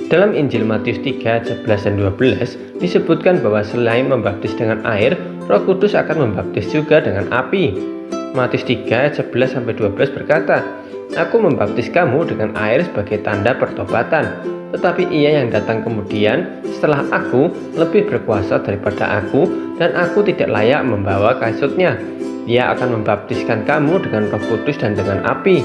Dalam Injil Matius 3, 11 dan 12 disebutkan bahwa selain membaptis dengan air, Roh Kudus akan membaptis juga dengan api. Matius 3, 11 sampai 12 berkata, "Aku membaptis kamu dengan air sebagai tanda pertobatan, tetapi Ia yang datang kemudian setelah aku lebih berkuasa daripada aku, dan aku tidak layak membawa kasutnya. Ia akan membaptiskan kamu dengan Roh Kudus dan dengan api.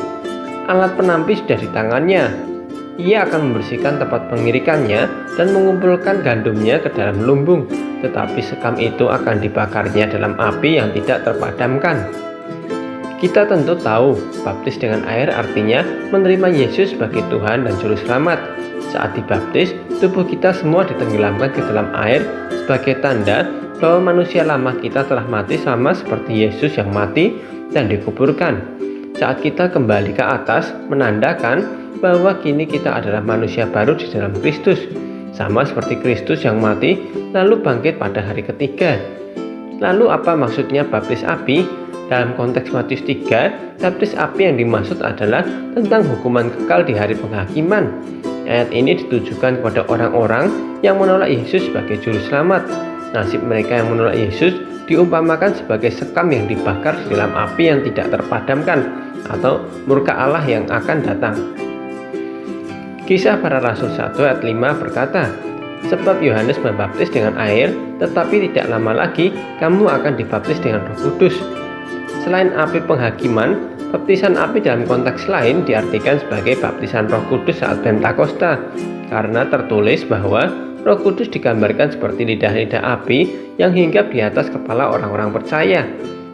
Alat penampi sudah di tangannya. Ia akan membersihkan tempat pengirikannya dan mengumpulkan gandumnya ke dalam lumbung, tetapi sekam itu akan dibakarnya dalam api yang tidak terpadamkan." Kita tentu tahu, baptis dengan air artinya menerima Yesus sebagai Tuhan dan Juru Selamat. Saat dibaptis, tubuh kita semua ditenggelamkan ke dalam air sebagai tanda bahwa manusia lama kita telah mati sama seperti Yesus yang mati dan dikuburkan. Saat kita kembali ke atas, menandakan bahwa kini kita adalah manusia baru di dalam Kristus, sama seperti Kristus yang mati lalu bangkit pada hari ketiga. Lalu apa maksudnya baptis api? Dalam konteks Matius 3, baptis api yang dimaksud adalah tentang hukuman kekal di hari penghakiman. Ayat ini ditujukan kepada orang-orang yang menolak Yesus sebagai Juru Selamat. Nasib mereka yang menolak Yesus diumpamakan sebagai sekam yang dibakar di dalam api yang tidak terpadamkan, atau murka Allah yang akan datang. Kisah Para Rasul 1 ayat 5 berkata, "Sebab Yohanes membaptis dengan air, tetapi tidak lama lagi kamu akan dibaptis dengan Roh Kudus." Selain api penghakiman, baptisan api dalam konteks lain diartikan sebagai baptisan Roh Kudus saat Pentakosta, karena tertulis bahwa Roh Kudus digambarkan seperti lidah-lidah api yang hinggap di atas kepala orang-orang percaya.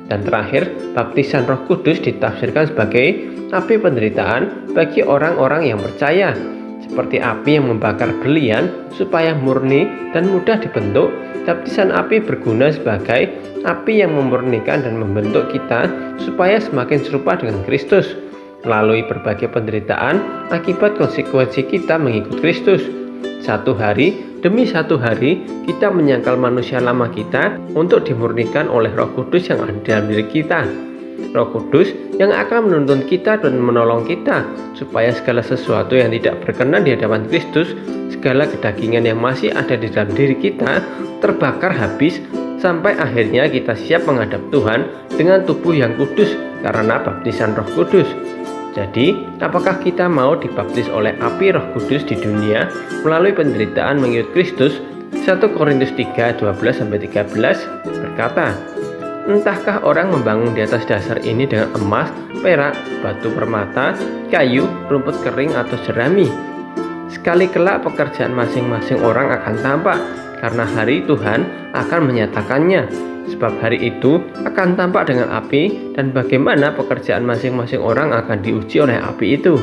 Dan terakhir, baptisan Roh Kudus ditafsirkan sebagai api penderitaan bagi orang-orang yang percaya, seperti api yang membakar berlian supaya murni dan mudah dibentuk. Baptisan api berguna sebagai api yang memurnikan dan membentuk kita supaya semakin serupa dengan Kristus melalui berbagai penderitaan akibat konsekuensi kita mengikut Kristus. Satu hari demi satu hari kita menyangkal manusia lama kita untuk dimurnikan oleh Roh Kudus yang ada dalam diri kita. Roh Kudus yang akan menuntun kita dan menolong kita supaya segala sesuatu yang tidak berkenan di hadapan Kristus, segala kedagingan yang masih ada di dalam diri kita terbakar habis sampai akhirnya kita siap menghadap Tuhan dengan tubuh yang kudus karena baptisan Roh Kudus. Jadi, apakah kita mau dibaptis oleh api Roh Kudus di dunia melalui penderitaan mengikut Kristus? 1 Korintus 3, 12-13 berkata, "Entahkah orang membangun di atas dasar ini dengan emas, perak, batu permata, kayu, rumput kering atau jerami? Sekali kelak pekerjaan masing-masing orang akan tampak, karena hari Tuhan akan menyatakannya. Sebab hari itu akan tampak dengan api, dan bagaimana pekerjaan masing-masing orang akan diuji oleh api itu."